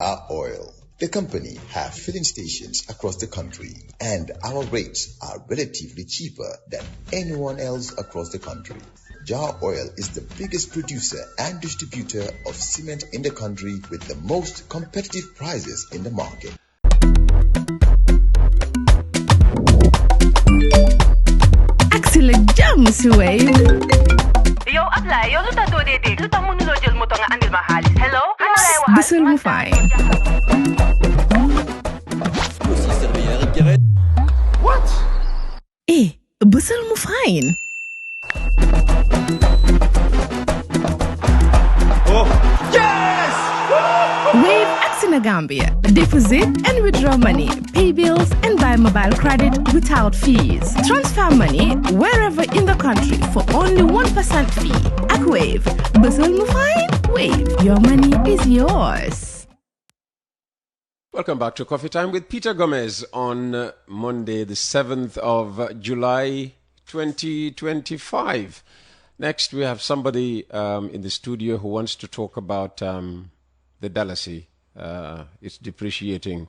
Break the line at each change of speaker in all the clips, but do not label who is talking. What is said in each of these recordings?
Our Oil. The company have filling stations across the country, and our rates are relatively cheaper than anyone else across the country. Jar Oil is the biggest producer and distributor of cement in the country with the most competitive prices in the market.
Axel James Wave.
Yo, Abla, yo, luta do de. Luta mo nulo jël moto nga andil ma xaalis. Hello?
Busel mu fay.
What?
Busel mu fine.
Oh, yes!
Wave Axina Gambia. Deposit and withdraw money, pay bills and buy mobile credit without fees. Transfer money wherever in the country for only 1% fee. At Wave. Busel mu fine. Wave. Your money is yours.
Welcome back to Coffee Time with Peter Gomez on Monday, the 7th of July, 2025. Next, we have somebody in the studio who wants to talk about the Dalasis. It's depreciating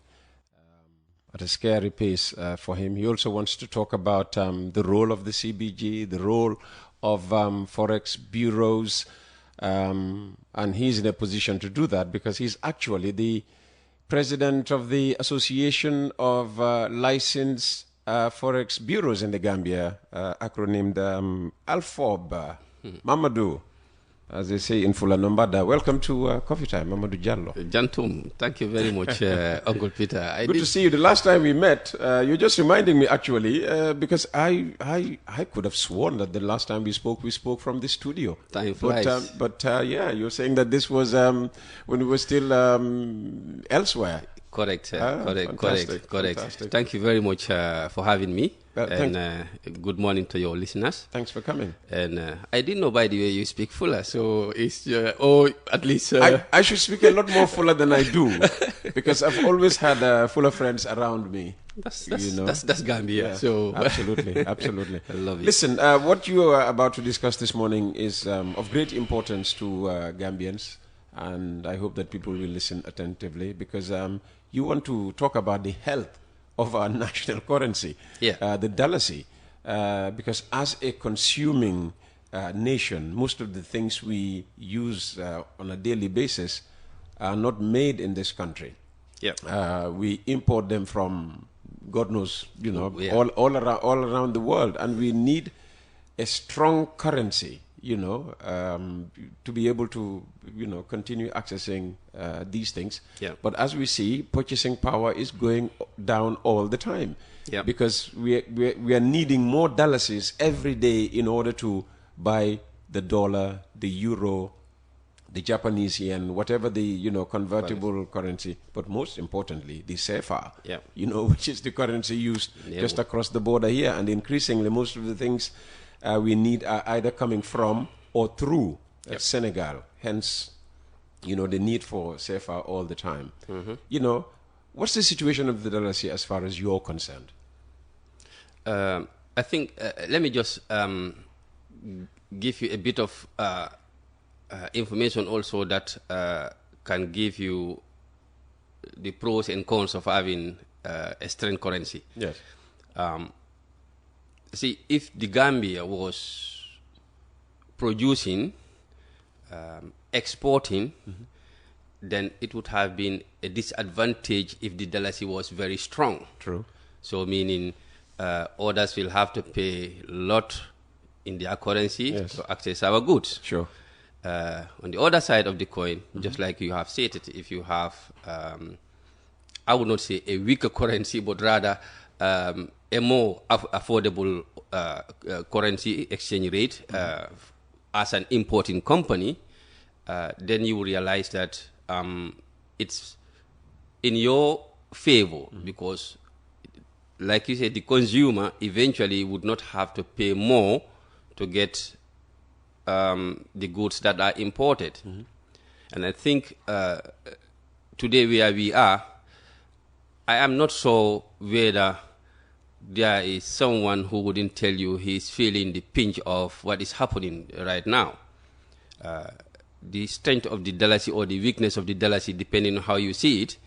at a scary pace for him. He also wants to talk about the role of the CBG, the role of Forex bureaus, and he's in a position to do that because he's actually the president of the Association of Licensed Forex Bureaus in the Gambia, acronymed ALFOB. Mamadou, as they say in Fulanombada. Welcome to Coffee Time, Mamadou Jallo.
Jantum, thank you very much, Uncle Peter.
Good to see you. The last time we met, you're just reminding me actually, because I could have sworn that the last time we spoke from the studio.
Time flies.
But yeah, you're saying that this was when we were still elsewhere.
Correct, correct.
Fantastic.
Thank you very much for having me. And good morning to your listeners.
Thanks for coming.
And I didn't know, by the way, you speak fuller, so it's at least
I should speak a lot more fuller than I do because I've always had fuller friends around me.
That's Gambia.
Yeah,
so
absolutely.
I love it.
Listen, what you are about to discuss this morning is of great importance to Gambians, and I hope that people will listen attentively because you want to talk about the health of our national currency, the Dalasis, because as a consuming nation, most of the things we use on a daily basis are not made in this country. We import them from God knows, all around the world, and we need a strong currency, to be able to, continue accessing these things. But as we see, purchasing power is going down all the time because we are needing more Dalasis every day in order to buy the dollar, the euro, the Japanese yen, whatever the convertible currency, but most importantly the CFA, which is the currency used just across the border here, and increasingly most of the things we need are either coming from or through Senegal. Hence, the need for CFA all the time. What's the situation of the Dalasis as far as you're concerned?
I think let me just give you a bit of information also that can give you the pros and cons of having a strong currency.
Yes.
See, if the Gambia was producing, exporting, then it would have been a disadvantage if the Dalasis was very strong.
True.
So meaning others will have to pay a lot in their currency to access our goods.
Sure.
On the other side of the coin, just like you have stated, if you have, I would not say a weaker currency, but rather a more affordable currency exchange rate as an importing company, then you will realize that it's in your favor because, like you said, the consumer eventually would not have to pay more to get the goods that are imported. And I think today where we are, I am not sure whether there is someone who wouldn't tell you he's feeling the pinch of what is happening right now. the strength of the Dalasis or the weakness of the Dalasis, depending on how you see it,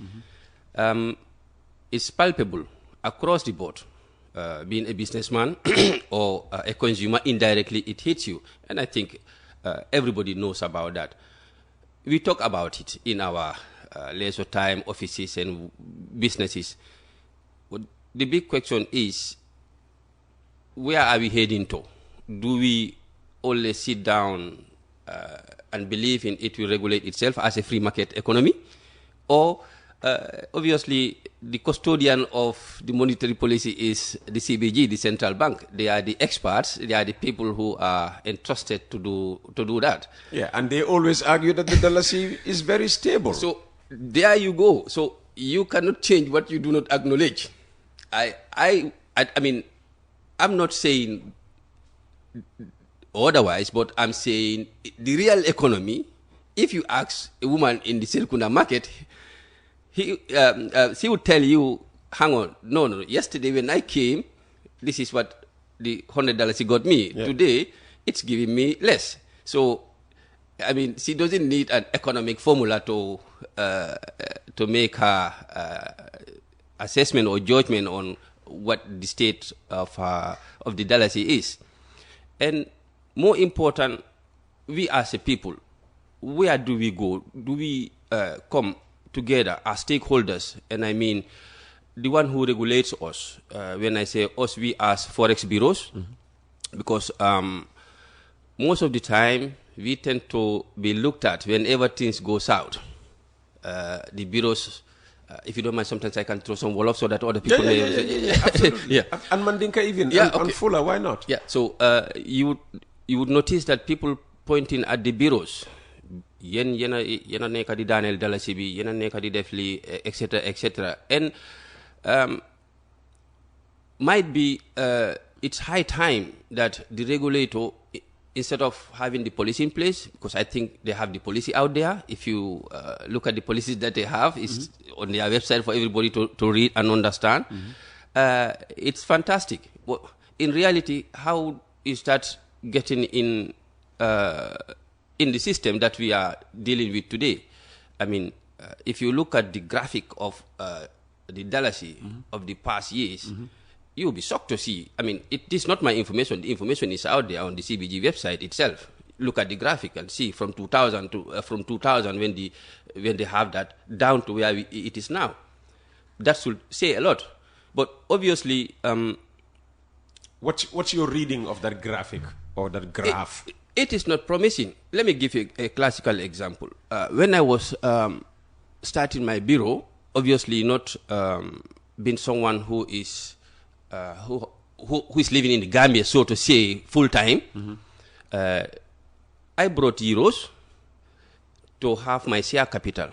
is palpable across the board. Being a businessman or a consumer, indirectly it hits you. And I think everybody knows about that. We talk about it in our leisure time, offices and businesses. But the big question is, where are we heading to? Do we only sit down and believe in it will regulate itself as a free market economy? Or obviously, the custodian of the monetary policy is the CBG, the central bank. They are the experts. They are the people who are entrusted to do that.
Yeah, and they always argue that the Dalasis is very stable.
So there you go. So you cannot change what you do not acknowledge. I mean, I'm not saying otherwise, but I'm saying the real economy. If you ask a woman in the Silkuna market, she would tell you, hang on, no, yesterday when I came, this is what the $100 got me. Yeah. Today, it's giving me less. So, I mean, she doesn't need an economic formula to make her assessment or judgment on what the state of the Dalasis is. And more important, we as a people, where do we go? Do we come together as stakeholders? And I mean the one who regulates us. When I say us, we as Forex bureaus, because most of the time we tend to be looked at whenever things go south. The bureaus, if you don't mind, sometimes I can throw some wall off so that other people
Yeah, absolutely.
Yeah.
And Mandinka even,
Yeah,
and Fuller, why not?
Yeah, so you would notice that people pointing at the bureaus, yena neka di Daniel Dalasis bi, yena neka di def li, etc. And might be it's high time that the regulator, instead of having the policy in place, because I think they have the policy out there. If you look at the policies that they have, it's on their website for everybody to read and understand. It's fantastic. But in reality, how is that getting in the system that we are dealing with today? I mean, if you look at the graphic of the Dalasis of the past years, you'll be shocked to see. I mean, it is not my information. The information is out there on the CBG website itself. Look at the graphic and see from 2000 to from 2000 when they have that down to where it is now. That should say a lot. But obviously,
what's your reading of that graphic or that graph?
It is not promising. Let me give you a classical example. When I was starting my bureau, obviously not being someone who is who is living in the Gambia, so to say, full time, I brought euros to have my share capital.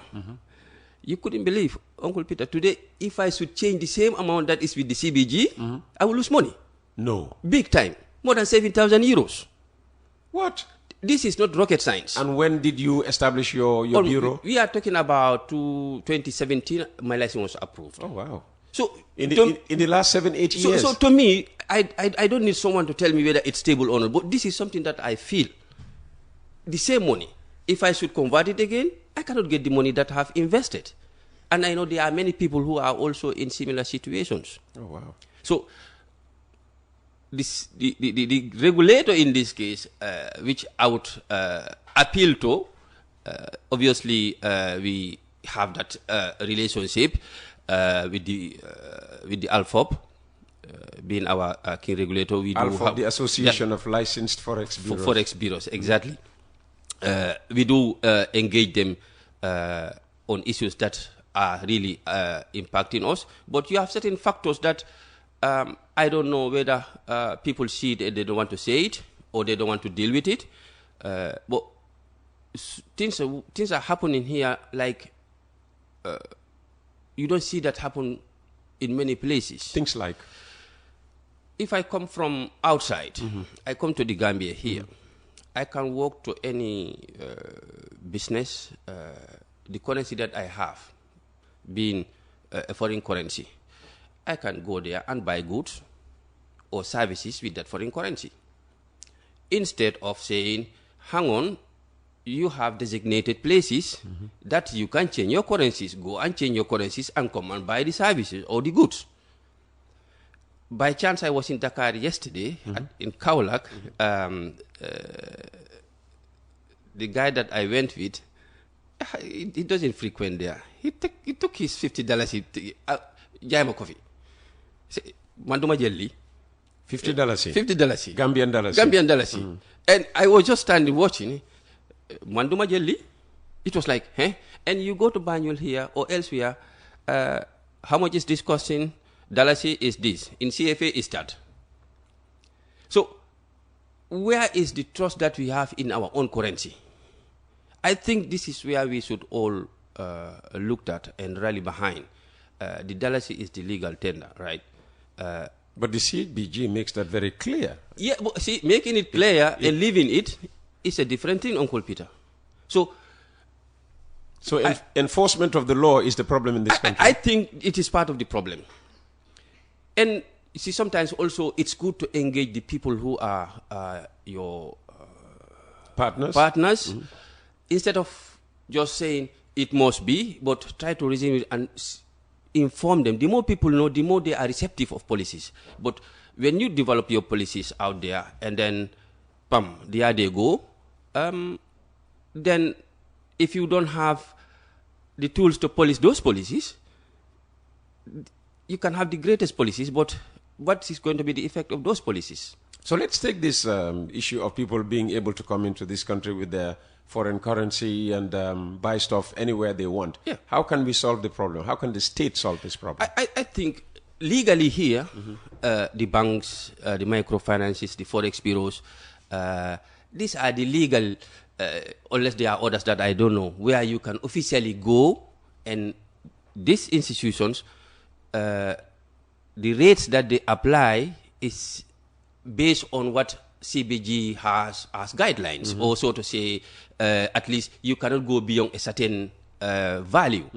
You couldn't believe, Uncle Peter, today, if I should change the same amount that is with the CBG, I will lose money.
No.
Big time. More than 7,000 euros.
What?
This is not rocket science.
And when did you establish your bureau?
We are talking about 2017. My license was approved.
Oh, wow.
So
in the last 7-8 years.
So to me, I don't need someone to tell me whether it's stable or not. But this is something that I feel. The same money, if I should convert it again, I cannot get the money that I have invested. And I know there are many people who are also in similar situations.
Oh, wow.
So the regulator in this case, which I would appeal to, obviously we have that relationship with the ALFOP, being our key regulator. We
ALFOP,
do have
the Association of Licensed Forex Bureaus.
Forex Bureaus, exactly. We do engage them on issues that are really impacting us. But you have certain factors that I don't know whether people see it and they don't want to say it or they don't want to deal with it. But things are happening here like you don't see that happen in many places.
Things like?
If I come from outside, I come to the Gambia here, I can walk to any business, the currency that I have being a foreign currency. I can go there and buy goods or services with that foreign currency. Instead of saying, hang on, you have designated places that you can change your currencies. Go and change your currencies and come and buy the services or the goods. By chance, I was in Dakar yesterday, in Kaolack. The guy that I went with, he doesn't frequent there. He took his $50. Jaay ma coffee. Man duma jël li.
$50.
$50.
Gambian dollars.
Gambian dollars. And I was just standing watching. Man duma jël li. It was like, eh? And you go to Banjul here or elsewhere, how much is this costing? Dalasis is this. In CFA is that. So, where is the trust that we have in our own currency? I think this is where we should all look at and rally behind. The Dalasis is the legal tender, right?
But the CBG makes that very clear.
Yeah, but see, making it clear and living it is a different thing, Uncle Peter. So
enforcement of the law is the problem in this country.
I think it is part of the problem. And you see, sometimes also it's good to engage the people who are your partners instead of just saying it must be, but try to reason it and inform them. The more people know, the more they are receptive of policies. But when you develop your policies out there and then, bam, there they go, then if you don't have the tools to police those policies, you can have the greatest policies, but what is going to be the effect of those policies?
So let's take this issue of people being able to come into this country with their foreign currency and buy stuff anywhere they want.
Yeah.
How can we solve the problem? How can the state solve this problem?
I think legally here, the banks, the microfinances, the Forex bureaus, these are the legal, unless there are others that I don't know, where you can officially go, and these institutions, the rates that they apply is based on what CBG has as guidelines, or so to say, at least you cannot go beyond a certain value.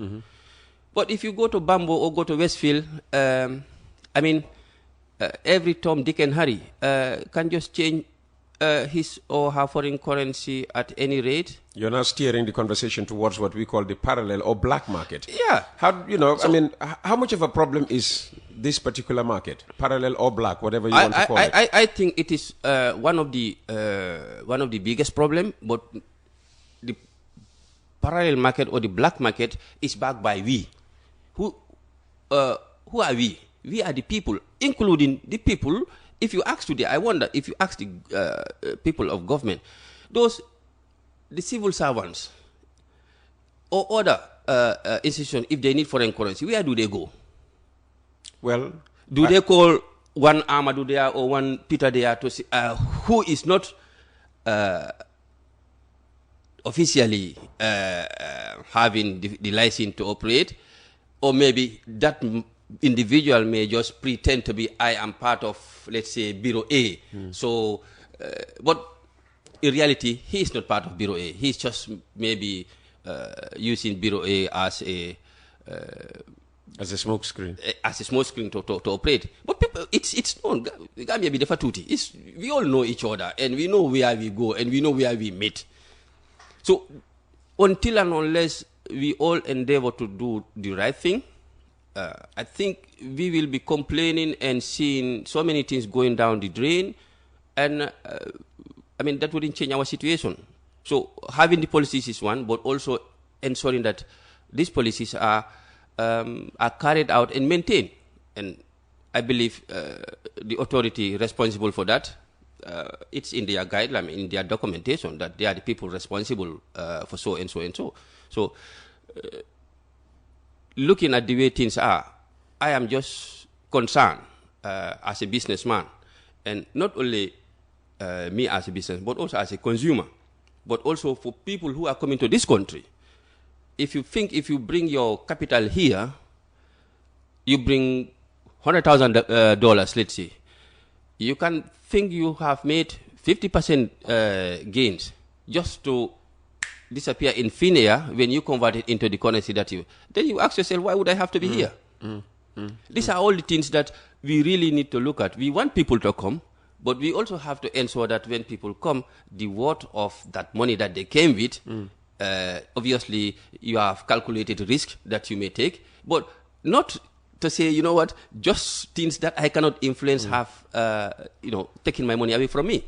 But if you go to Bambo or go to Westfield, every Tom, Dick and Harry can just change his or her foreign currency at any rate.
You're now steering the conversation towards what we call the parallel or black market.
Yeah.
How much of a problem is this particular market, parallel or black, whatever you want to call it?
I think it is one of the biggest problem, but the parallel market or the black market is backed by we. Who are we? We are the people, including the people. If you ask today, I wonder if you ask the people of government, the civil servants or other institutions, if they need foreign currency, where do they go?
Well,
do they call one Amadou there or one Peter there to see, who is not officially having the license to operate, or maybe that individual may just pretend to be, I am part of, let's say, Bureau A. So, but in reality, he is not part of Bureau A. He's just maybe using Bureau A as a
smoke screen.
As a smoke screen to operate. But people, it's known. Gambia be the fatuti. We all know each other, and we know where we go, and we know where we meet. So, until and unless we all endeavor to do the right thing, I think we will be complaining and seeing so many things going down the drain, and that wouldn't change our situation. So having the policies is one, but also ensuring that these policies are carried out and maintained. And I believe the authority responsible for that, it's in their guideline, in their documentation, that they are the people responsible for so and so and so. So looking at the way things are, I am just concerned as a businessman, and not only me as a businessman, but also as a consumer, but also for people who are coming to this country. If you think if you bring your capital here, you bring $100,000, let's say, you can think you have made 50% gains just to disappear in thin air when you convert it into the currency that you... Then you ask yourself, why would I have to be here? These are all the things that we really need to look at. We want people to come, But we also have to ensure that when people come, the worth of that money that they came with, obviously you have calculated risk that you may take, but not to say, you know what, just things that I cannot influence have, taken my money away from me.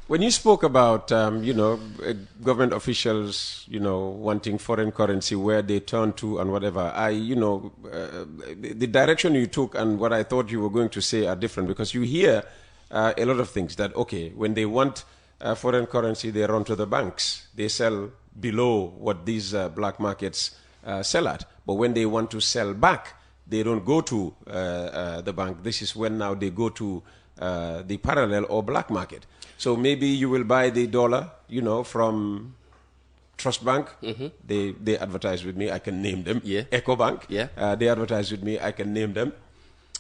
When you spoke about, government officials, wanting foreign currency where they turn to and whatever, the direction you took and what I thought you were going to say are different, because you hear a lot of things that, okay, when they want foreign currency, they run to the banks. They sell below what these black markets sell at. But when they want to sell back, they don't go to the bank. This is when now they go to the parallel or black market. So maybe you will buy the dollar, from Trust Bank. They advertise with me. I can name them.
Yeah.
Eco Bank.
Yeah.
They advertise with me. I can name them.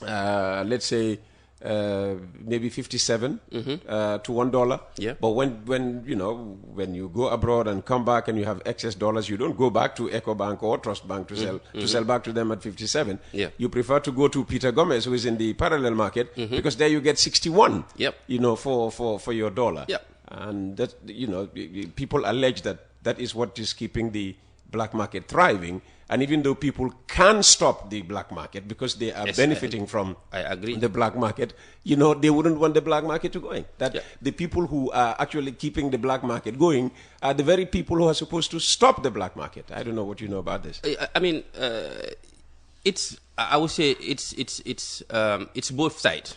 Let's say maybe 57 to $1.
Yeah.
But when you go abroad and come back and you have excess dollars, you don't go back to Eco Bank or Trust Bank to sell back to them at 57.
Yeah.
You prefer to go to Peter Gomez, who is in the parallel market, because there you get 61.
Yep.
For your dollar.
Yep.
And that people allege that is what is keeping the black market thriving. And even though people can stop the black market because they are benefiting from
I agree.
the black market, they wouldn't want the black market to go in. The people who are actually keeping the black market going are the very people who are supposed to stop the black market. I don't know what you know about this.
I mean, I would say it's both sides.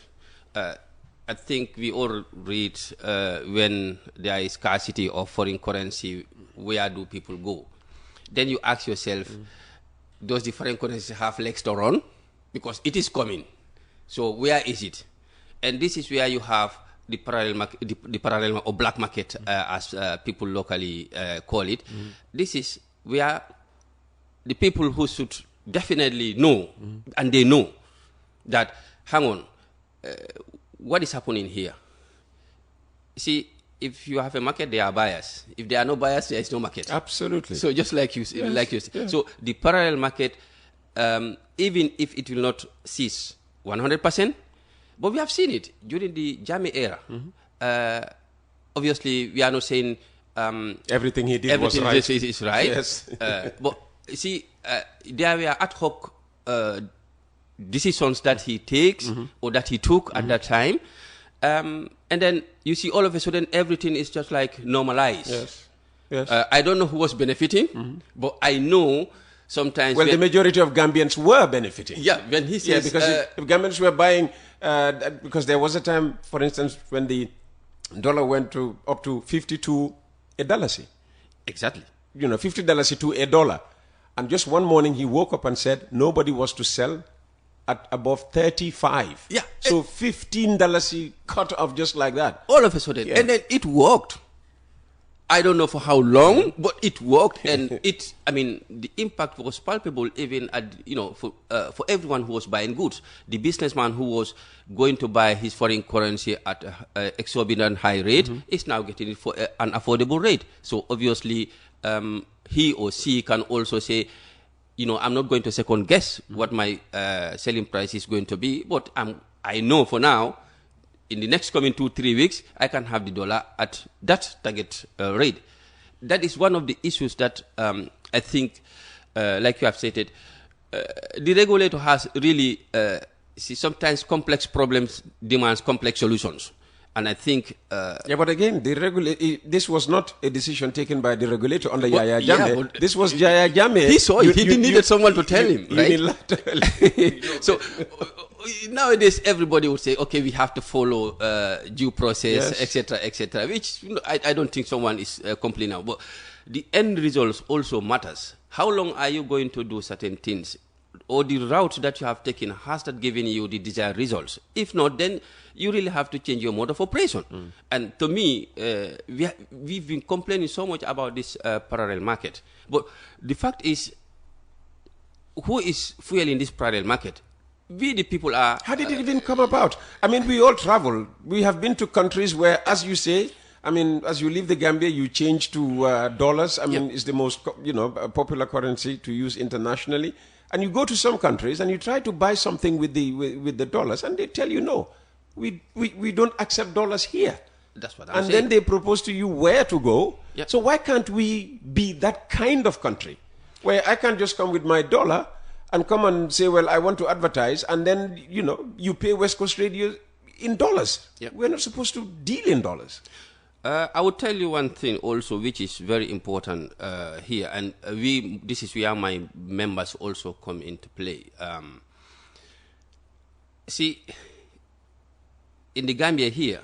I think we all read when there is scarcity of foreign currency, where do people go? Then you ask yourself, does the foreign currency have legs to run? Because it is coming. So where is it? And this is where you have the parallel market, the parallel or black market, as people locally call it. This is where the people who should definitely know, and they know that, hang on, what is happening here? See, if you have a market, there are buyers. If there are no buyers, there is no market.
Absolutely.
So just like you said. So the parallel market, even if it will not cease 100%, but we have seen it during the Jammeh era. Obviously, we are not saying
everything he did was right.
Is right.
Yes.
But see, there were ad hoc decisions that he takes or that he took at that time. And then you see all of a sudden everything is just like normalized.
Yes.
I don't know who was benefiting, but I know sometimes...
Well, the majority of Gambians were benefiting.
Yeah, when he says...
because if Gambians were buying... because there was a time, for instance, when the dollar went up to 52 a Dalasis.
Exactly.
$50 to $1. And just one morning he woke up and said nobody was to sell at above 35.
Yeah.
So $15 cut off just like that.
All of a sudden. Yeah. And then it worked. I don't know for how long, but it worked. And the impact was palpable even at, for everyone who was buying goods. The businessman who was going to buy his foreign currency at an exorbitant high rate is now getting it for an affordable rate. So obviously, he or she can also say, I'm not going to second guess what my selling price is going to be, but I know for now, in the next coming 2-3 weeks, I can have the dollar at that target rate. That is one of the issues that I think, like you have stated, the regulator has really, sometimes complex problems demands complex solutions. And I think...
but again, this was not a decision taken by the regulator under Yahya Jammeh. This was Yahya Jammeh.
He saw it. He needed someone to tell him, right? So nowadays, everybody would say, okay, we have to follow due process, etc., which I don't think someone is complaining now. But the end result also matters. How long are you going to do certain things? Or the route that you have taken, has that given you the desired results? If not, then you really have to change your mode of operation. And to me, we've been complaining so much about this parallel market. But the fact is, who is fueling this parallel market? We, the people, are...
How did it even come about? I mean, we all travel. We have been to countries where, as you say, as you leave the Gambia, you change to dollars. It's the most, popular currency to use internationally. And you go to some countries and you try to buy something with the dollars, and they tell you no. we don't accept dollars here.
That's what I'm saying.
And then they propose to you where to go.
Yep.
So why can't we be that kind of country where I can't just come with my dollar and come and say, well, I want to advertise, and then, you pay West Coast Radio in dollars.
Yep.
We're not supposed to deal in dollars.
I would tell you one thing also, which is very important here, and this is where my members also come into play. See, in the Gambia here,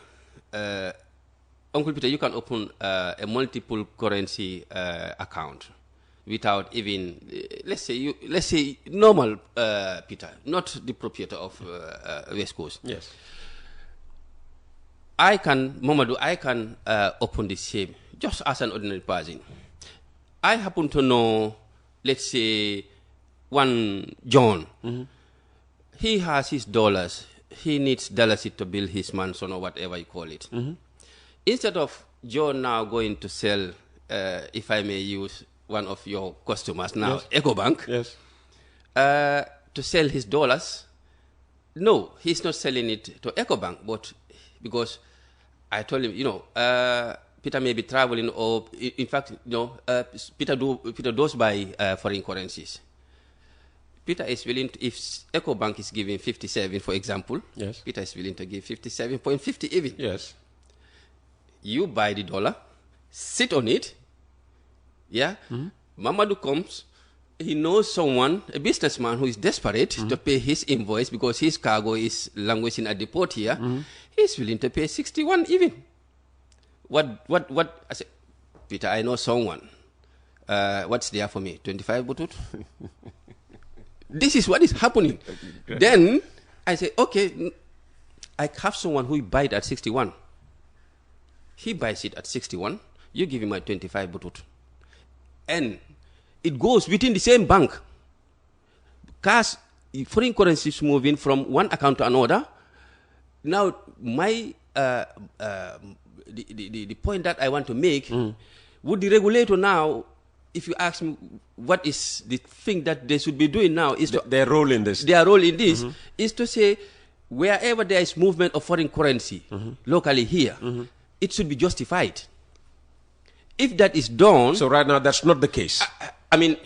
Uncle Peter, you can open a multiple currency account without even, let's say normal Peter, not the proprietor of West Coast.
Yes.
Mamadou, I can open the same, just as an ordinary person. I happen to know, let's say, one John. Mm-hmm. He has his dollars. He needs Dalasis to build his mansion or whatever you call it. Mm-hmm. Instead of John now going to sell, if I may use one of your customers now, yes. EcoBank,
yes,
to sell his dollars, no, he's not selling it to EcoBank, but because I told him, Peter may be traveling, or in fact, Peter does buy foreign currencies. Peter is willing to, if EcoBank is giving 57, for example,
yes,
Peter is willing to give 57.50 even.
Yes.
You buy the dollar, sit on it, yeah? Mm-hmm. Mamadou comes, he knows someone, a businessman who is desperate to pay his invoice because his cargo is languishing at the port here. Mm-hmm. He's willing to pay 61 even. What? I said, Peter, I know someone. What's there for me? 25 butut? This is what is happening. Then I say, okay, I have someone who buy it at 61. He buys it at 61. You give him my 25 butut. And it goes within the same bank. Cash, foreign currency is moving from one account to another. Now, my the point that I want to make, would the regulator now, if you ask me what is the thing that they should be doing now, is
their role in this.
Their role in this is to say, wherever there is movement of foreign currency locally here, it should be justified. If that is done...
So right now, that's not the case.
I mean,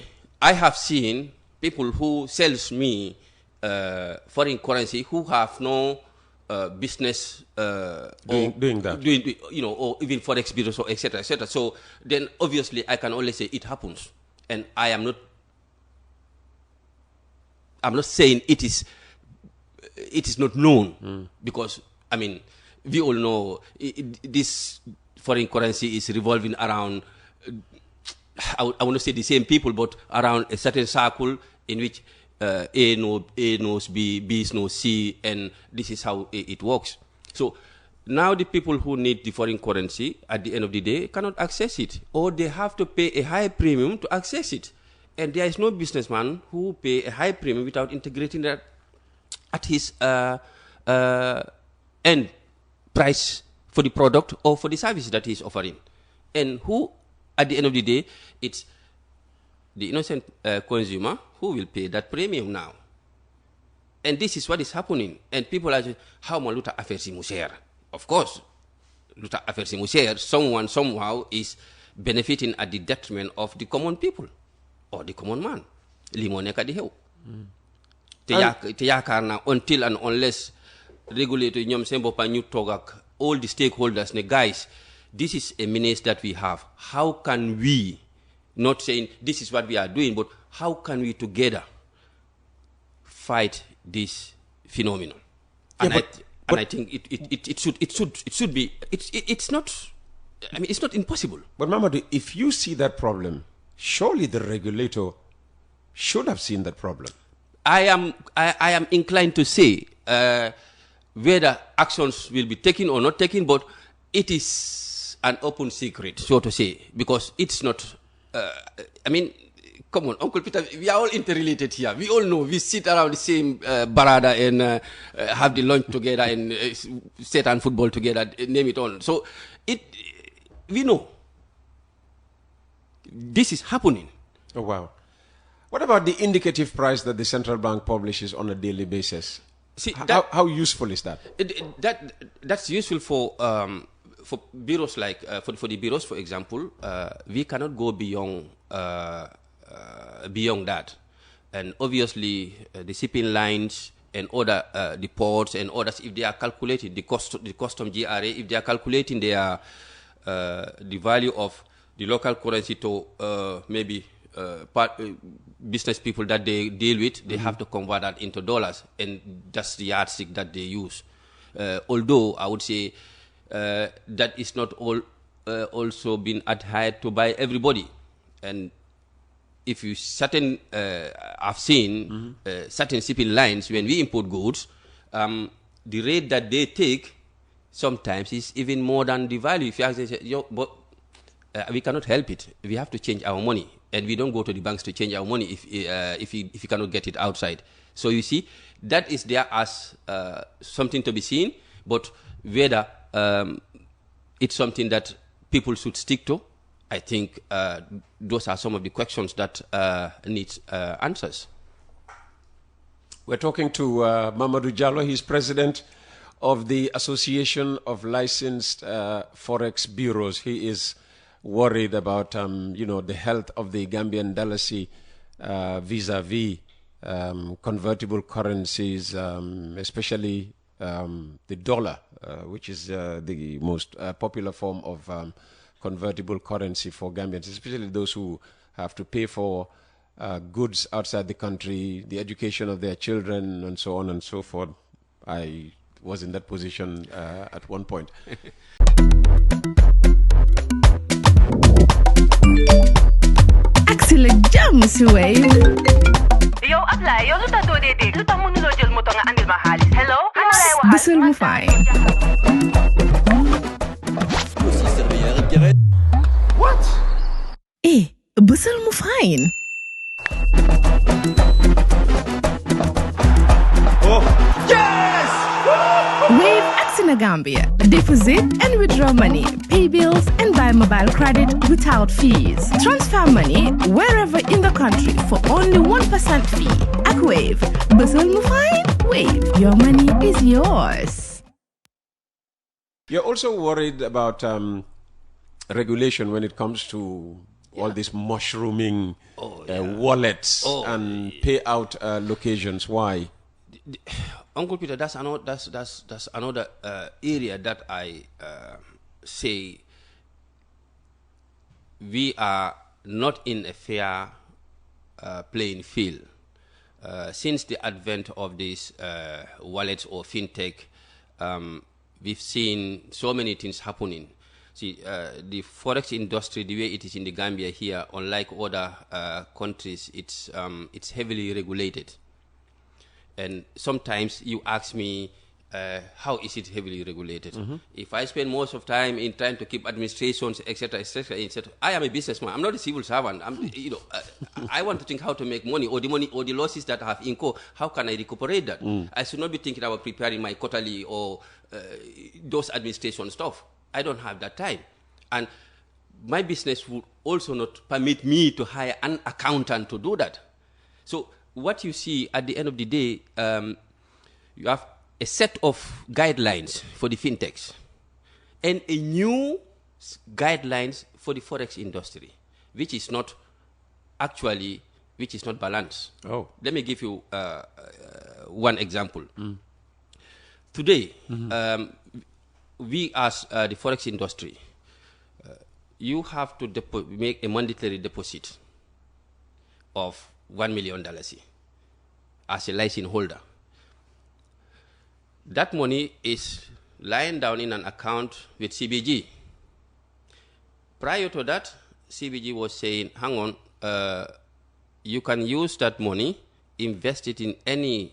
I have seen people who sells me foreign currency who have no business
doing that.
Or even Forex bureaus, or etc., etc. So then obviously I can only say it happens. And I am not saying it is not known, because, I mean, we all know this foreign currency is revolving around, I want to say the same people, but around a certain circle in which A knows B, B knows C, and this is how it works. So now the people who need the foreign currency at the end of the day cannot access it, or they have to pay a high premium to access it. And there is no businessman who pay a high premium without integrating that at his end price for the product or for the service that he is offering. And who, at the end of the day, it's the innocent consumer who will pay that premium now. And this is what is happening. And people are saying, how maluta afersi musher? Of course, luta afersi musher, someone somehow is benefiting at the detriment of the common people or the common man. Limoneka di heu. Te yakar na until and unless regulator nyom sembo pa ñu togak all the stakeholders, guys, this is a menace that we have. How can we, not saying this is what we are doing, but how can we together fight this phenomenon? And, I think it should be. It's not. I mean, it's not impossible.
But Mamadou, if you see that problem, surely the regulator should have seen that problem.
I am inclined to say whether actions will be taken or not taken, but it is an open secret, so to say, because it's not. I mean, come on, Uncle Peter, we are all interrelated here. We all know we sit around the same barada and have the lunch together and sit on football together, name it all. So we know this is happening.
Oh, wow. What about the indicative price that the central bank publishes on a daily basis?
See,
how useful is that?
That's useful for bureaus like for the bureaus, for example. We cannot go beyond that, and obviously the shipping lines and other the ports and others, if they are calculating the custom GRA, if they are calculating their the value of the local currency to maybe business people that they deal with, they have to convert that into dollars, and that's the yardstick that they use. Although I would say that is not also been adhered to by everybody, and if you I've seen certain shipping lines when we import goods, the rate that they take sometimes is even more than the value. If you ask, but we cannot help it. We have to change our money, and we don't go to the banks to change our money if you cannot get it outside. So you see, that is there as something to be seen, but whether it's something that people should stick to, I think those are some of the questions that need answers.
We're talking to Mamadou Jallow. He's president of the Association of Licensed Forex Bureaus. He is worried about, the health of the Gambian Dalasis vis-a-vis convertible currencies, especially the dollar, which is the most popular form of convertible currency for Gambians, especially those who have to pay for goods outside the country, the education of their children, and so on and so forth. I was in that position at one point.
Axel jam si Wave.
Yo, apply. Yo, luta do de. Luta mënulo jël moto nga andil ma xaalis. Hello?
Bisul mu fine.
What?
Bisul mu fine.
Oh, yes!
Wave Axina Gambia. Deposit and withdraw money, pay bills and buy mobile credit without fees. Transfer money wherever in the country for only 1% fee. At Wave. Bisul mu fine? Wave. Your money is yours.
You're also worried about regulation when it comes to all these mushrooming wallets and payout locations. Why?
Uncle Peter, that's another area that I say we are not in a fair playing field. Since the advent of these wallets or fintech, we've seen so many things happening. See, the forex industry, the way it is in the Gambia here, unlike other countries, it's heavily regulated. And sometimes you ask me, how is it heavily regulated? If I spend most of time in trying to keep administrations, etc., I am a businessman. I'm not a civil servant. I want to think how to make money, or the losses that I have incurred. How can I recuperate that? I should not be thinking about preparing my quarterly or those administration stuff. I don't have that time, and my business would also not permit me to hire an accountant to do that. So what you see at the end of the day, you have a set of guidelines for the fintechs and a new guidelines for the forex industry, which is not balanced.
Oh,
let me give you one example. Today, we as the forex industry, you have to make a mandatory deposit of $1 million as a license holder. That money is lying down in an account with CBG. Prior to that, CBG was saying, hang on, you can use that money, invest it in any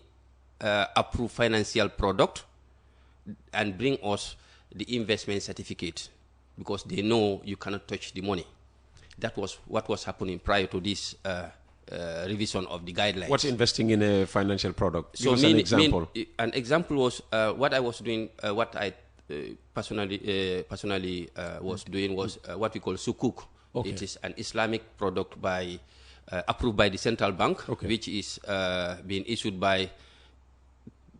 approved financial product, and bring us the investment certificate, because they know you cannot touch the money. That was what was happening prior to this revision of the guidelines.
What's investing in a financial product?
So
Give us an example.
An example was what I was doing, what I personally was doing was what we call sukuk.
Okay.
It is an Islamic product approved by the central bank,
okay,
which is being issued by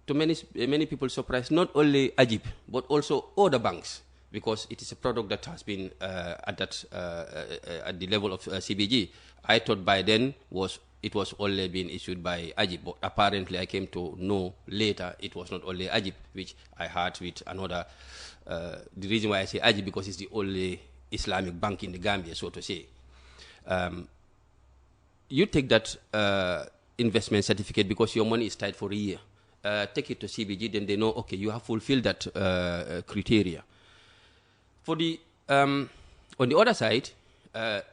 to many people surprised, not only Ajib, but also other banks, because it is a product that has been at the level of CBG. I thought by then it was only being issued by Ajib, but apparently I came to know later it was not only Ajib, which I heard with another. The reason why I say Ajib, because it's the only Islamic bank in the Gambia, so to say. You take that investment certificate because your money is tied for a year. Take it to CBG, then they know, okay, you have fulfilled that criteria. For the on the other side,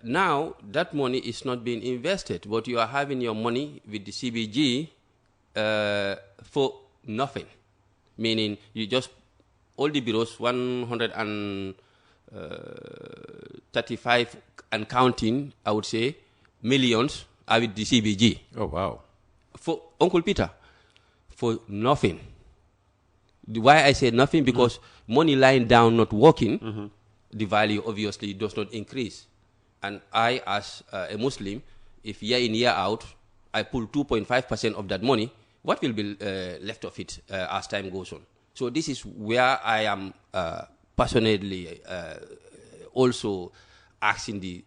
now that money is not being invested, but you are having your money with the CBG for nothing. Meaning you just, all the bureaus, 135 and counting, I would say, millions are with the CBG.
Oh, wow.
For Uncle Peter, for nothing. Why I say nothing? Because money lying down, not working, the value obviously does not increase. And I, as a Muslim, if year in, year out, I pull 2.5% of that money, what will be left of it as time goes on? So this is where I am passionately also asking the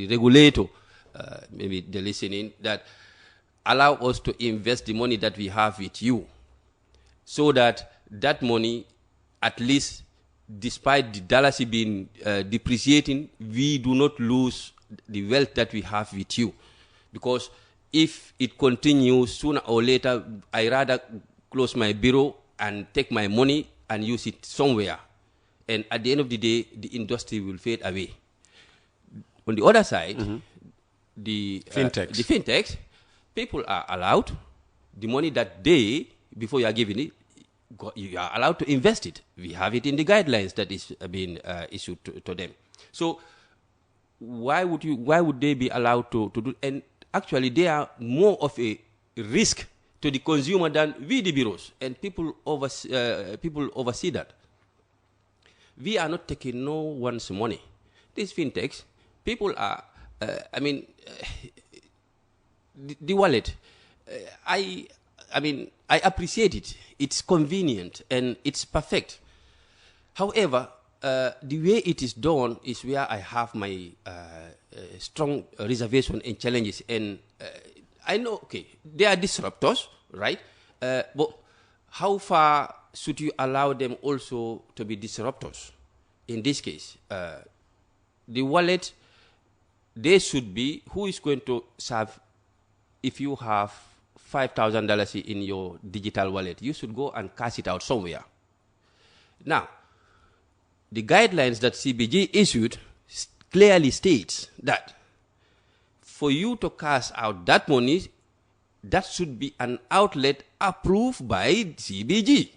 regulator, maybe the listening, that allow us to invest the money that we have with you, so that that money, at least despite the Dalasis being depreciating, we do not lose the wealth that we have with you. Because if it continues, sooner or later, I rather close my bureau and take my money and use it somewhere. And at the end of the day, the industry will fade away. On the other side, the fintechs, people are allowed the money that they, before you are giving it, you are allowed to invest it. We have it in the guidelines that is being issued to them. So why would they be allowed to do? And actually, they are more of a risk to the consumer than we, the bureaus, and people oversee that. We are not taking no one's money. These fintechs, people are, the wallet, I appreciate it. It's convenient and it's perfect. However, the way it is done is where I have my strong reservation and challenges. And I know, okay, they are disruptors, right? But how far should you allow them also to be disruptors? In this case, the wallet, they should be, who is going to serve? If you have $5,000 in your digital wallet, you should go and cash it out somewhere. Now, the guidelines that CBG issued clearly states that for you to cash out that money, that should be an outlet approved by CBG.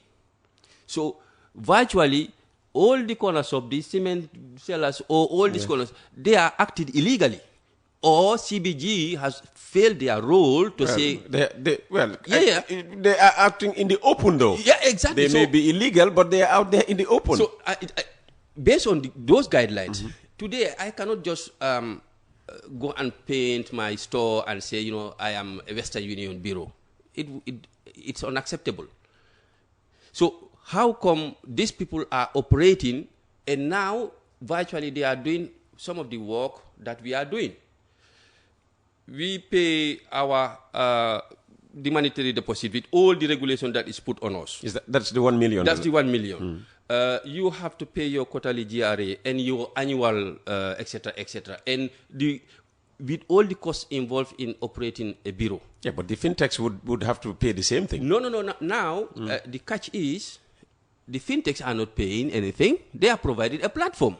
So virtually all the corners of the cement sellers or all these corners, they are acted illegally. Or CBG has failed their role to say... They
are acting in the open, though.
Yeah, exactly.
They may be illegal, but they are out there in the open.
So, based on those guidelines, today I cannot just go and paint my store and say, you know, I am a Western Union Bureau. It's unacceptable. So, how come these people are operating and now virtually they are doing some of the work that we are doing? We pay our the monetary deposit with all the regulation that is put on us.
That's the 1 million?
That's the 1 million. You have to pay your quarterly GRA and your annual, etc., etc. And with all the costs involved in operating a bureau.
Yeah, but the fintechs would have to pay the same thing.
No. Now, the catch is, the fintechs are not paying anything. They are providing a platform.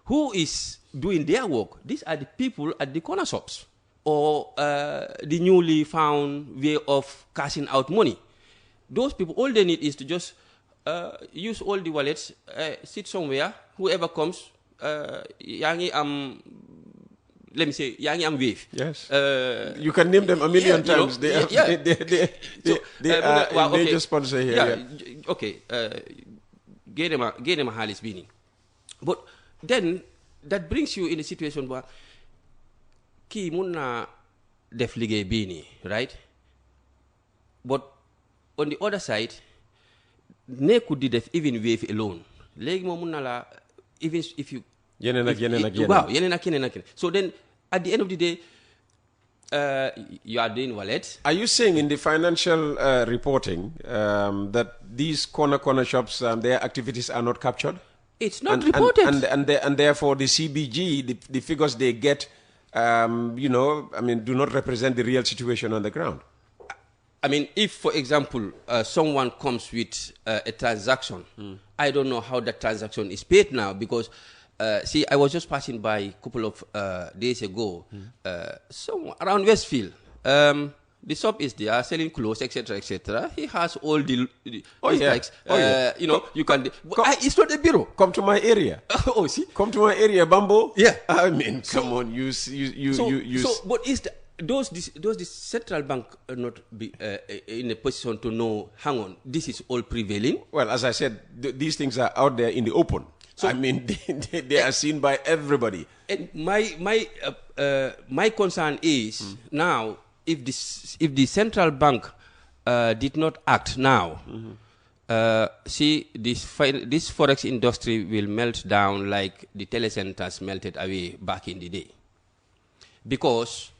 Who is doing their work? These are the people at the corner shops, or the newly found way of cashing out money. Those people, all they need is to just use all the wallets, sit somewhere, whoever comes, let me say, Yangi am Wave.
Yes. You can name them a million times. They are a major sponsor here.
Yeah. Okay. Get them a halis bini. But then, that brings you in a situation where ki mun na def ligay bini, right? But on the other side, ne could def even wave alone. Even if you so then at the end of the day, you are doing wallet.
Are you saying in the financial reporting that these corner shops, their activities are not captured?
It's not reported.
And therefore the CBG, the figures they get, do not represent the real situation on the ground.
I mean, if, for example, someone comes with a transaction, I don't know how that transaction is paid now because, I was just passing by a couple of days ago, around Westfield. The shop is there, selling clothes, etc., etc. He has all the likes. You can. It's not a bureau.
Come to my area.
Oh, see.
Come to my area, Bambo.
Yeah.
I mean, come on, you.
So, but is the central bank not be in a position to know? Hang on, this is all prevailing.
Well, as I said, these things are out there in the open. So, I mean, they are seen by everybody.
And my concern is now. If the central bank did not act now, this Forex industry will melt down like the telecenters melted away back in the day. Because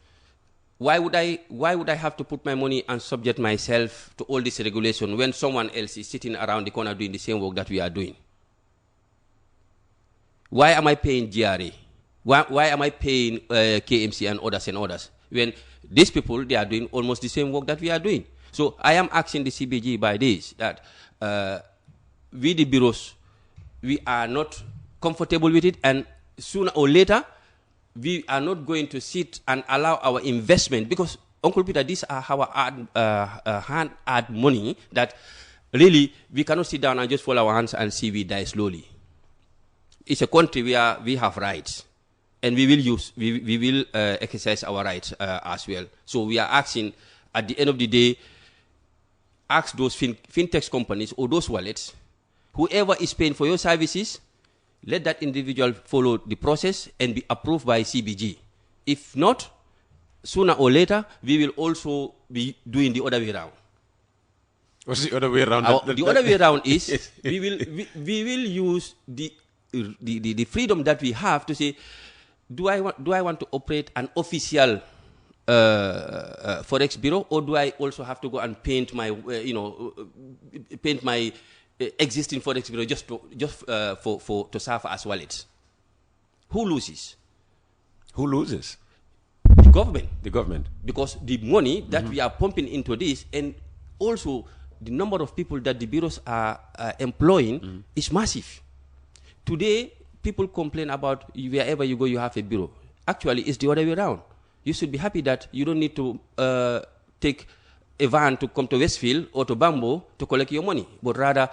why would I have to put my money and subject myself to all this regulation when someone else is sitting around the corner doing the same work that we are doing? Why am I paying GRA? Why am I paying KMC and others? When these people, they are doing almost the same work that we are doing. So I am asking the CBG by this, that we the bureaus, we are not comfortable with it, and sooner or later, we are not going to sit and allow our investment, because, Uncle Peter, these are our hand-earned money that really we cannot sit down and just fold our hands and see we die slowly. It's a country where we have rights. And we will exercise our rights as well. So we are asking, at the end of the day, ask those fintech companies or those wallets, whoever is paying for your services, let that individual follow the process and be approved by CBG. If not, sooner or later, we will also be doing the other way around.
What's the other way around?
The other way around is we will use the freedom that we have to say, do I want to operate an official Forex bureau, or do I also have to go and paint my existing Forex bureau just to serve as wallets? Who loses?
Who loses?
The government.
The government.
Because the money that we are pumping into this, and also the number of people that the bureaus are employing is massive. Today, people complain about wherever you go, you have a bureau. Actually, it's the other way around. You should be happy that you don't need to take a van to come to Westfield or to Bambo to collect your money, but rather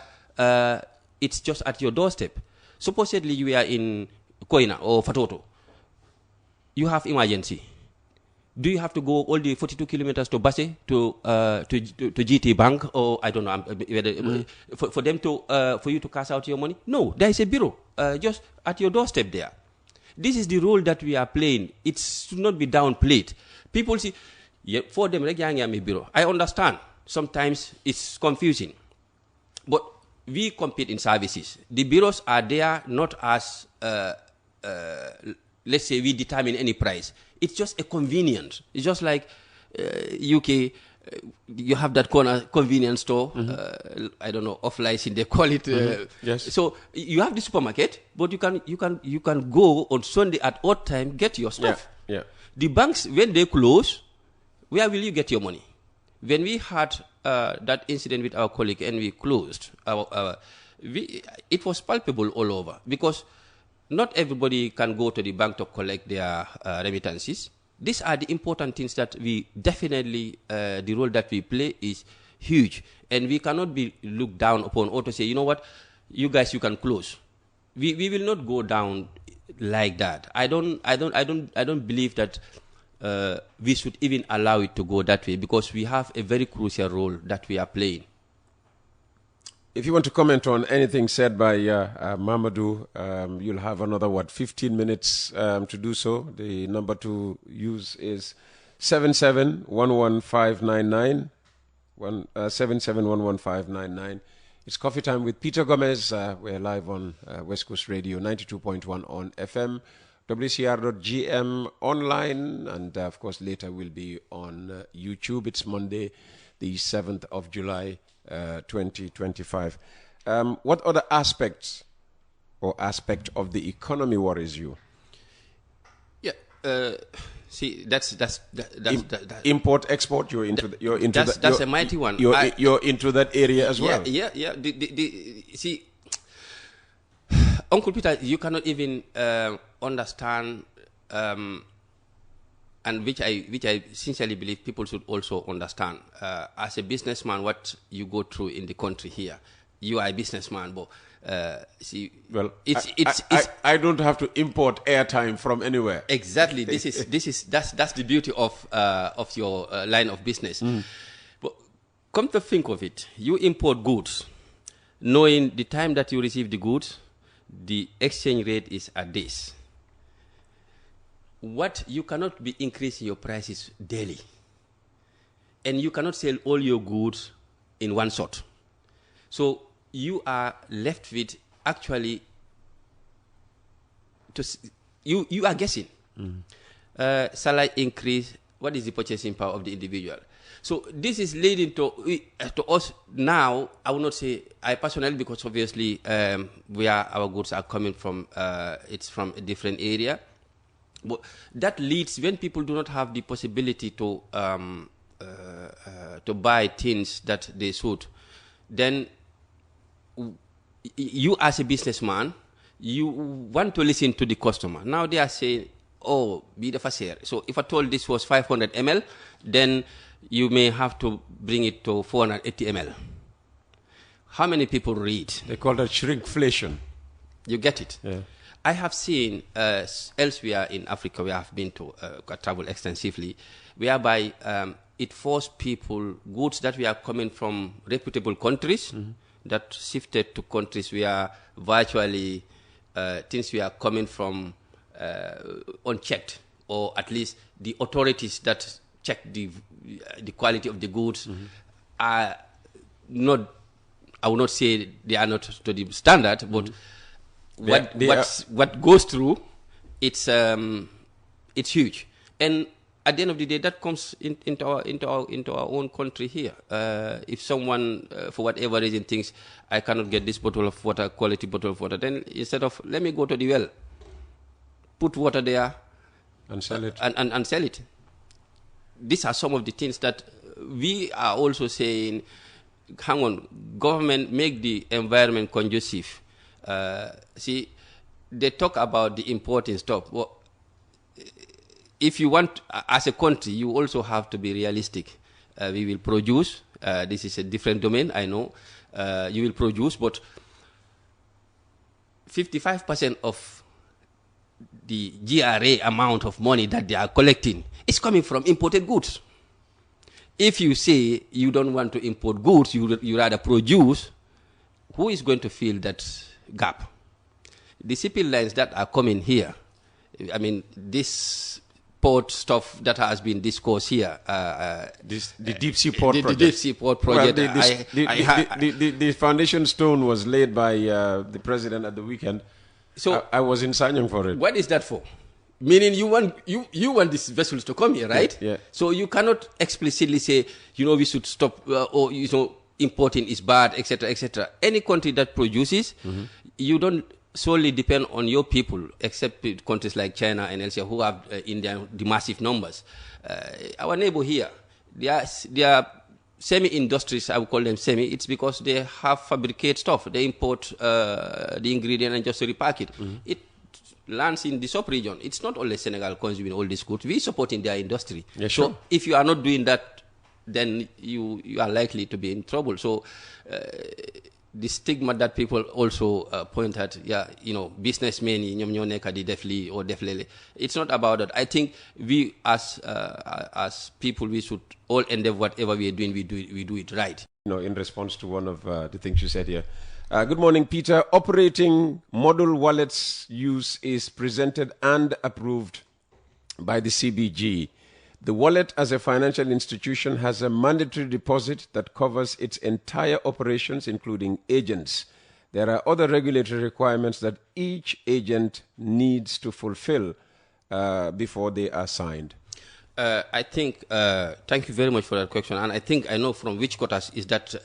it's just at your doorstep. Supposedly, you are in Koina or Fatoto. You have emergency. Do you have to go all the 42 kilometers to Basse to GT Bank, or I don't know, for them to for you to cash out your money? No, there is a bureau just at your doorstep there. This is the role that we are playing. It should not be downplayed. People see, yeah, for them, a bureau. I understand. Sometimes it's confusing, but we compete in services. The bureaus are there not as let's say we determine any price. It's just a convenience. It's just like UK, you have that corner convenience store. I don't know, off-licensing they call it.
Yes.
So you have the supermarket, but you can go on Sunday at odd time, get your stuff.
Yeah.
The banks, when they close, where will you get your money? When we had that incident with our colleague and we closed, it was palpable all over, because not everybody can go to the bank to collect their remittances. These are the important things that we definitely, the role that we play is huge. And we cannot be looked down upon or to say, you know what, you guys, you can close. We will not go down like that. I don't believe that we should even allow it to go that way, because we have a very crucial role that we are playing.
If you want to comment on anything said by Mamadou, you'll have another, 15 minutes to do so. The number to use is 77-11599, 7711599. It's coffee time with Peter Gomez. We're live on West Coast Radio 92.1 on FM, WCR.GM online, and of course later we'll be on YouTube. It's Monday, the 7th of July, 2025. What other aspects or aspect of the economy worries you?
Yeah, see, that's
import export. You're into
that's a mighty one.
You're into that area as well.
Yeah. See, Uncle Peter, you cannot even understand, and which I sincerely believe people should also understand. As a businessman, what you go through in the country here, you are a businessman, but see, well,
I don't have to import airtime from anywhere.
Exactly. That's the beauty of your line of business. But come to think of it, you import goods, knowing the time that you receive the goods, the exchange rate is at this. What you cannot be increasing your prices daily, and you cannot sell all your goods in one shot. So you are left with actually you are guessing. Salary increase, what is the purchasing power of the individual? So this is leading to us now. I will not say I personally, because obviously where our goods are coming from, it's from a different area. But that leads, when people do not have the possibility to buy things that they should, then you as a businessman, you want to listen to the customer. Now they are saying, oh, be the fair. So if I told this was 500 ml, then you may have to bring it to 480 ml. How many people read?
They call that shrinkflation.
You get it?
Yeah.
I have seen elsewhere in Africa, where I've been to travel extensively, whereby it forced people, goods that were coming from reputable countries, that shifted to countries where virtually things were coming from unchecked, or at least the authorities that check the quality of the goods are not, I will not say they are not to the standard, but what goes through, it's huge. And at the end of the day, that comes into our own country here. If someone, for whatever reason, thinks I cannot get this bottle of water, quality bottle of water, then instead of let me go to the well, put water there
and sell it,
and sell it. These are some of the things that we are also saying. Hang on, government, make the environment conducive. See, they talk about the importing stuff. Well, if you want, as a country, you also have to be realistic. We will produce. This is a different domain, I know. You will produce, but 55% of the GRA amount of money that they are collecting is coming from imported goods. If you say you don't want to import goods, you rather produce, who is going to fill that gap? The shipping lines that are coming here, I mean, this port stuff that has been discussed here.
The deep sea port project.
The deep sea port project.
Well, the foundation stone was laid by the president at the weekend. So I was in Sanyang for it.
What is that for? Meaning you want these vessels to come here, right?
Yeah.
So you cannot explicitly say, we should stop, or, importing is bad, etc., etc. Any country that produces, you don't solely depend on your people, except countries like China and elsewhere who have the massive numbers. Our neighbor here, they are semi-industries, I would call them semi. It's because they have fabricate stuff. They import the ingredient and just repack it. It lands in the sub-region. It's not only Senegal consuming all this goods. We supporting their industry.
Yeah, sure.
So if you are not doing that, then you are likely to be in trouble. So the stigma that people also point at, businessmen, it's not about that. I think we as people, we should all endeavor whatever we are doing, we do it right.
In response to one of the things you said here. Good morning, Peter. Operating model wallets use is presented and approved by the CBG. The wallet as a financial institution has a mandatory deposit that covers its entire operations, including agents. There are other regulatory requirements that each agent needs to fulfill before they are signed.
I think, thank you very much for that question. And I think I know from which quarters is that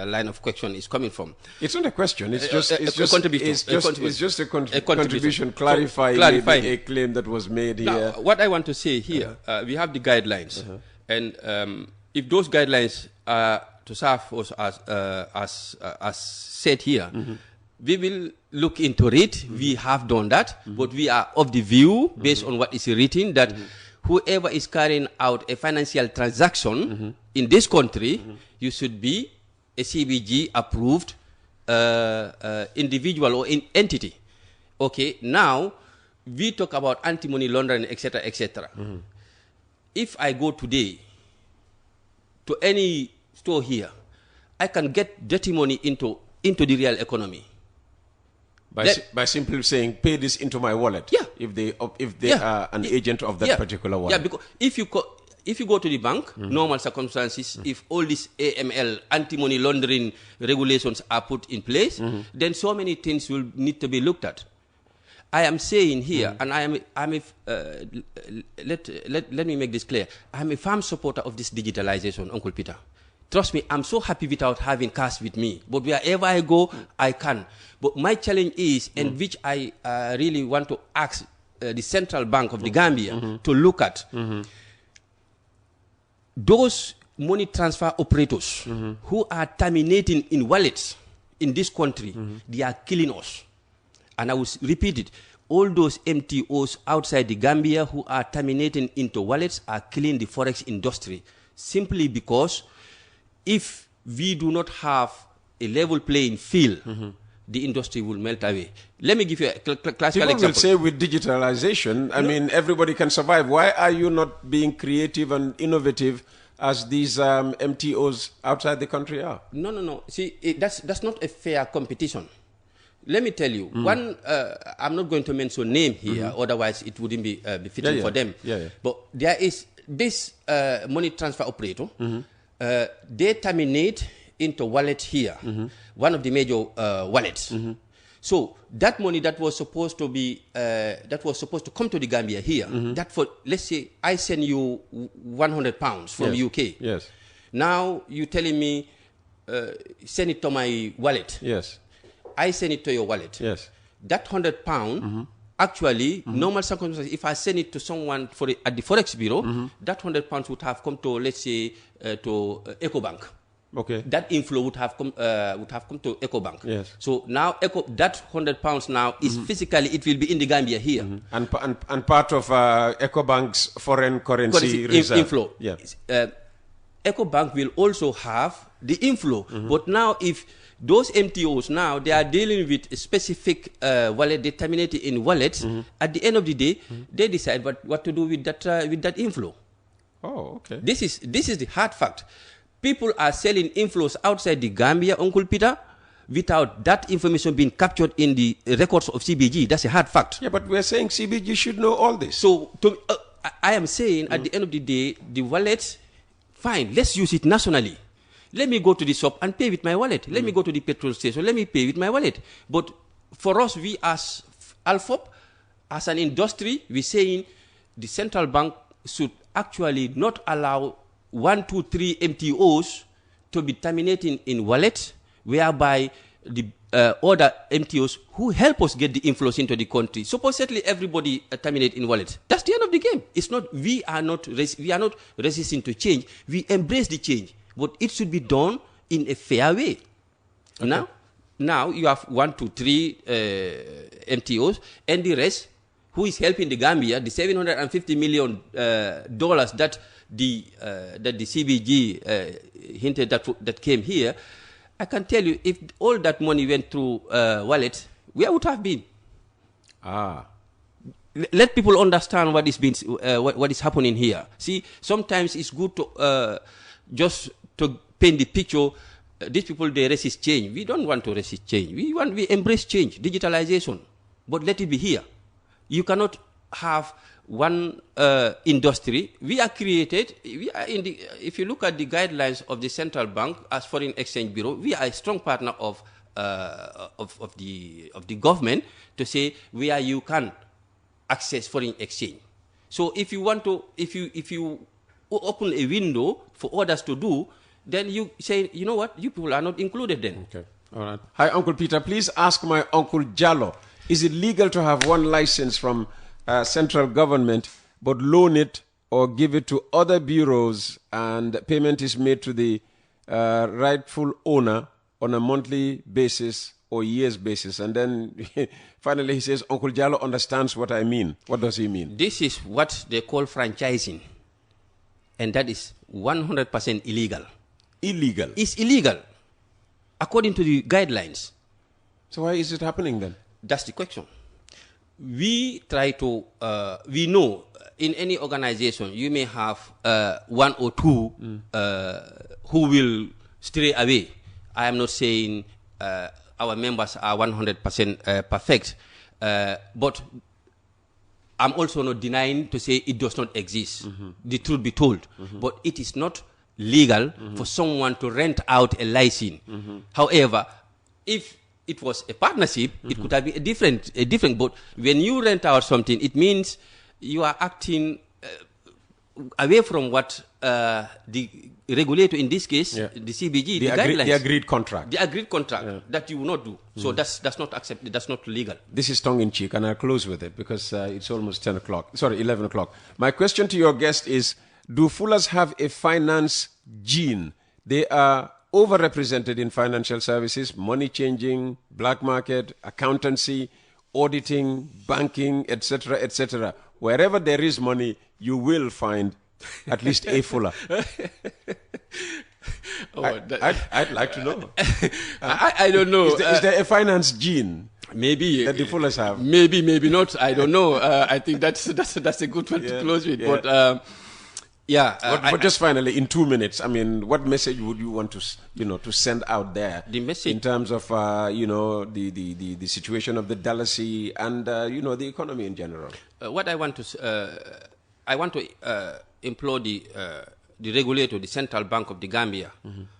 line of question is coming from.
It's not a question. It's just
a contribution.
It's just a contribution clarifying a claim that was made here.
Now, what I want to say here, we have the guidelines. And if those guidelines are to serve us as said here, we will look into it. We have done that. But we are of the view, based on what is written, that whoever is carrying out a financial transaction in this country, you should be a CBG approved individual or entity. Okay, now we talk about anti-money laundering, etc., etc. If I go today to any store here, I can get dirty money into the real economy.
By simply saying, pay this into my wallet.
Yeah.
If they are an agent of that particular wallet.
Yeah, because if you go to the bank, normal circumstances, if all these AML, anti-money laundering regulations are put in place, then so many things will need to be looked at. I am saying here, and let me make this clear. I'm a firm supporter of this digitalization, Uncle Peter. Trust me, I'm so happy without having cash with me. But wherever I go, I can. But my challenge is, and which I really want to ask the Central Bank of the Gambia to look at, those money transfer operators who are terminating in wallets in this country, they are killing us. And I will repeat it. All those MTOs outside the Gambia who are terminating into wallets are killing the Forex industry, simply because if we do not have a level playing field, the industry will melt away. Let me give you a classical example.
People will say with digitalization, I mean, everybody can survive. Why are you not being creative and innovative as these MTOs outside the country are?
No. See, that's not a fair competition. Let me tell you, one, I'm not going to mention name here, otherwise it wouldn't be befitting for them. But there is this money transfer operator. They terminate into wallet here, one of the major wallets. So that money that was supposed to be come to the Gambia here, that for, let's say I send you £100 from UK.
Yes.
Now you telling me send it to my wallet.
Yes.
I send it to your wallet.
Yes.
That £100 actually, normal circumstances, if I send it to someone at the Forex Bureau, that £100 would have come to, let's say, to EcoBank.
Okay.
That inflow would have come to EcoBank.
Yes.
So now that £100 now is physically, it will be in the Gambia here.
And part of EcoBank's foreign currency reserve.
Inflow.
Yeah.
EcoBank will also have the inflow. But now if those MTOs now, they are dealing with a specific wallet, they terminate it in wallets. At the end of the day, they decide what to do with that inflow.
Oh, okay.
This is the hard fact. People are selling inflows outside the Gambia, Uncle Peter, without that information being captured in the records of CBG. That's a hard fact.
Yeah, but we're saying CBG should know all this.
So I am saying at the end of the day, the wallet, fine, let's use it nationally. Let me go to the shop and pay with my wallet. Let me go to the petrol station. Let me pay with my wallet. But for us, we as Alfop, as an industry, we're saying the central bank should actually not allow 1, 2, 3 MTOs to be terminating in wallet, whereby the other MTOs who help us get the inflows into the country. Supposedly everybody terminate in wallet. That's the end of the game. It's not. We are not resisting to change. We embrace the change. But it should be done in a fair way. Okay. Now you have 1, 2, 3 MTOs, and the rest, who is helping the Gambia, the $750 million that the CBG hinted that came here. I can tell you, if all that money went through wallet, where would have been? Let people understand what is happening here. See, sometimes it's good to just to paint the picture. These people, they resist change. We don't want to resist change. We embrace change, digitalization, but let it be here. You cannot have one industry. We are created. We are in the. If you look at the guidelines of the central bank as foreign exchange bureau, we are a strong partner of the government to say where you can access foreign exchange. So if you want to, if you open a window for others to do, then you say, you know what, you people are not included then.
Okay. All right. Hi, Uncle Peter. Please ask my Uncle Jallo, is it legal to have one license from central government but loan it or give it to other bureaus and payment is made to the rightful owner on a monthly basis or year's basis? And then finally he says, Uncle Jallo understands what I mean. What does he mean?
This is what they call franchising. And that is 100% illegal.
Illegal?
It's illegal, according to the guidelines.
So why is it happening then?
That's the question. We try to, we know in any organization you may have one or two who will stray away. I am not saying our members are 100% perfect, but I'm also not denying to say it does not exist. The truth be told. But it is not legal for someone to rent out a license. However, if it was a partnership, it could have been a different. But when you rent out something, it means you are acting away from what the regulator, in this case, the CBG, the guidelines,
the agreed contract,
that you will not do. So that's not accepted. That's not legal.
This is tongue in cheek, and I'll close with it because it's almost 11 o'clock. My question to your guest is: do Fullers have a finance gene? They are overrepresented in financial services, money changing, black market, accountancy, auditing, banking, etc., etc. Wherever there is money, you will find at least a Fuller. I'd like to know.
I don't know.
Is there a finance gene?
Maybe
that the Fullers have.
Maybe not. I don't know. I think that's a good one to close with. Yeah.
But just finally, in 2 minutes, I mean, what message would you want to send out there?
The message
in terms of the situation of the Dalasis and the economy in general.
What I want to implore the regulator, the Central Bank of the Gambia,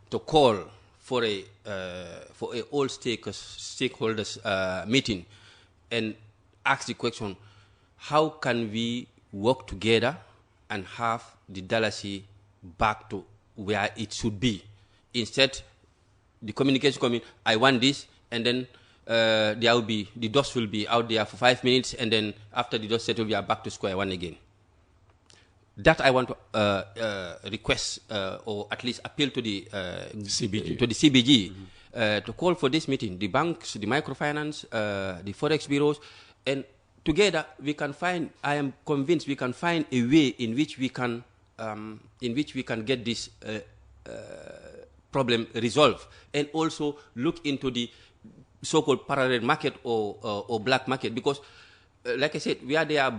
to call for a all stakeholders meeting and ask the question: how can we work together and have the Dalasis back to where it should be? Instead, the communication coming, I want this, and then there will be, the dust will be out there for 5 minutes, and then after the dust settles, we are back to square one again. That I want to request, or at least appeal to the CBG, to call for this meeting. The banks, the microfinance, the Forex bureaus, and together we can find. I am convinced we can find a way in which we can get this problem resolved, and also look into the so-called parallel market or black market, because, like I said, where there are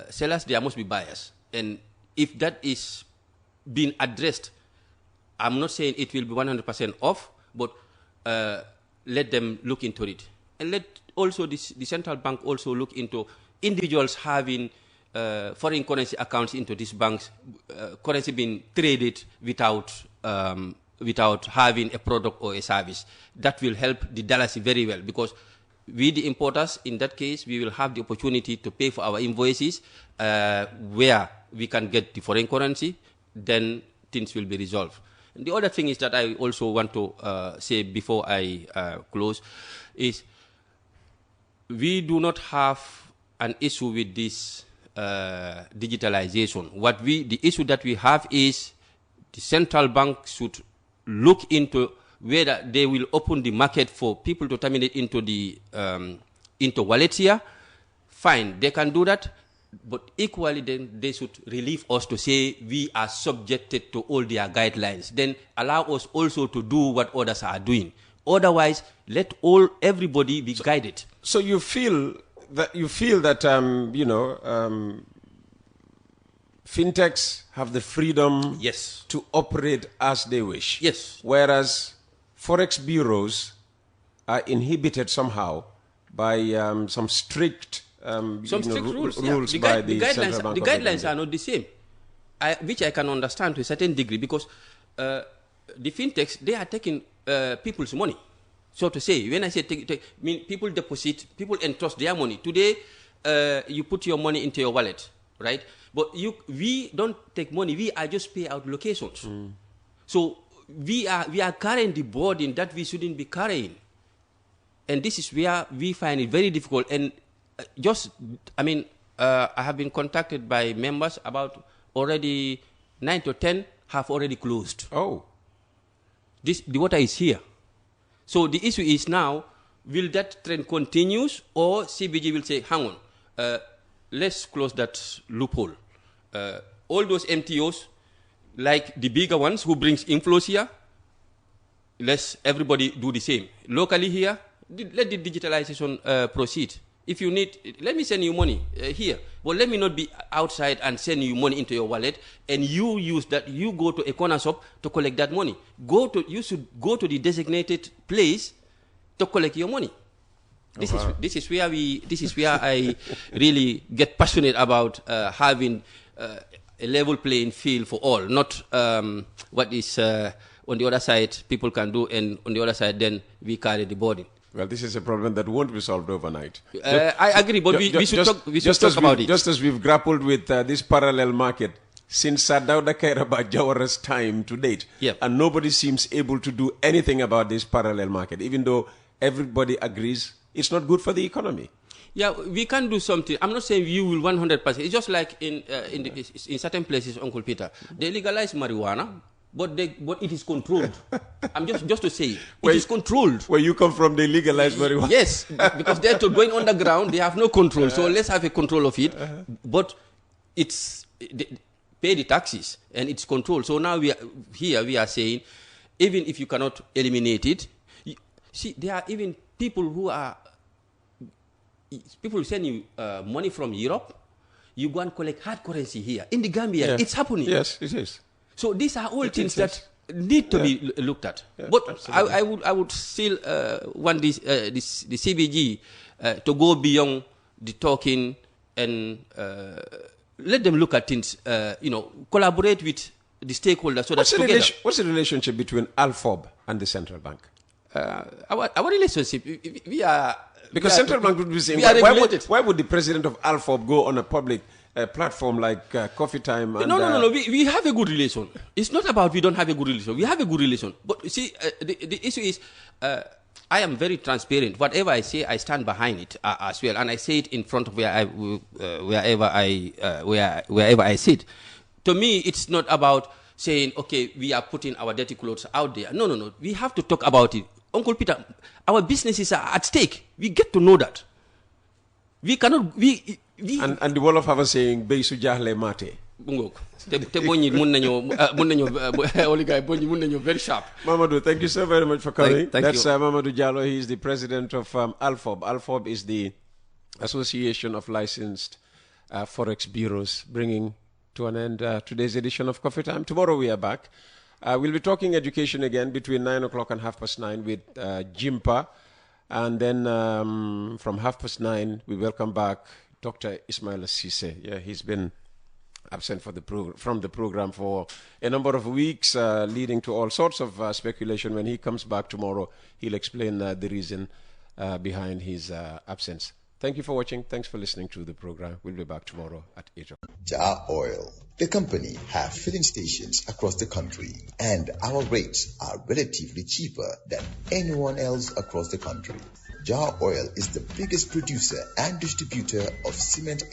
sellers, there must be buyers. And if that is being addressed, I'm not saying it will be 100% off, but let them look into it. And let also the central bank also look into individuals having foreign currency accounts into these banks, currency being traded without having a product or a service. That will help the Dalasis very well, because we, the importers, in that case, we will have the opportunity to pay for our invoices where we can get the foreign currency, then things will be resolved. And the other thing is that I also want to say before I close is we do not have an issue with this digitalization. The issue that we have is the central bank should look into whether they will open the market for people to terminate into the into wallets here. Fine, they can do that, but equally then they should relieve us to say we are subjected to all their guidelines. Then allow us also to do what others are doing. Otherwise, let everybody be guided.
So you feel that fintechs have the freedom to operate as they wish.
Yes.
Whereas Forex bureaus are inhibited somehow by some strict some
strict rules.
rules
The
by the Central
guidelines,
Bank
the
of
guidelines
Gambia.
are not the same, which I can understand to a certain degree, because the fintechs, they are taking people's money. So to say, when I say take, mean people deposit, people entrust their money. Today, you put your money into your wallet, right? But we don't take money. We are just pay out locations. So we are carrying the burden that we shouldn't be carrying, and this is where we find it very difficult. And I have been contacted by members about already 9 to 10 have already closed.
Oh,
The water is here. So the issue is now, will that trend continues, or CBG will say, hang on, let's close that loophole. All those MTOs, like the bigger ones who brings inflows here, let's everybody do the same. Locally here, let the digitalization proceed. If you need, let me send you money here, but let me not be outside and send you money into your wallet, and you use that, you go to a corner shop to collect that money. You should go to the designated place to collect your money. This is where I really get passionate about having a level playing field for all, not what is on the other side people can do, and on the other side then we carry the burden.
well, this is a problem that won't be solved overnight.
I agree, but we should talk about it.
Just as we've grappled with this parallel market since Sadauda Kairaba Jawara's time to date,
Yep.
and nobody seems able to do anything about this parallel market, even though everybody agrees it's not good for the economy.
Yeah, we can do something. I'm not saying you will 100%. It's just like in certain places, Uncle Peter, they legalize marijuana, but it is controlled. I'm just to say it is controlled.
Where you come from, they legalize marijuana.
Yes, because they're going underground, they have no control. So let's have a control of it. But pay the taxes and it's controlled. So now we are saying, even if you cannot eliminate it, see, there are even people who send you money from Europe. You go and collect hard currency here in the Gambia. Yeah. It's happening.
Yes, it is.
So these are all things that need to be looked at. Yeah, but I would still want the CBG to go beyond the talking and let them look at things. Collaborate with the stakeholders so
what's the relationship between ALFOB and the central bank?
Our relationship,
because central bank would be saying, why would the president of ALFOB go on a public platform like Coffee Time? And,
no. We have a good relation. It's not about we don't have a good relation. We have a good relation. But see, the issue is, I am very transparent. Whatever I say, I stand behind it as well, and I say it in front of wherever I sit. To me, it's not about saying, okay, we are putting our dirty clothes out there. No. We have to talk about it. Uncle Peter, our businesses are at stake. We get to know that. We cannot.
And the Wolof have a saying, "Beisu jahle mate."
Very sharp.
Mamadou, thank you so very much for coming.
That's
Mamadou Jallow. He is the president of ALFOB. ALFOB is the Association of Licensed Forex Bureaus, bringing to an end today's edition of Coffee Time. Tomorrow we are back. We'll be talking education again between 9 o'clock and 9:30 with Jimpa. And then from 9:30, we welcome back Dr. Ismail Sise. Yeah, he's been absent from the program for a number of weeks, leading to all sorts of speculation. When he comes back tomorrow, he'll explain the reason behind his absence. Thank you for watching. Thanks for listening to the program. We'll be back tomorrow at 8 o'clock.
Jar Oil. The company have filling stations across the country, and our rates are relatively cheaper than anyone else across the country. Jar Oil is the biggest producer and distributor of cement in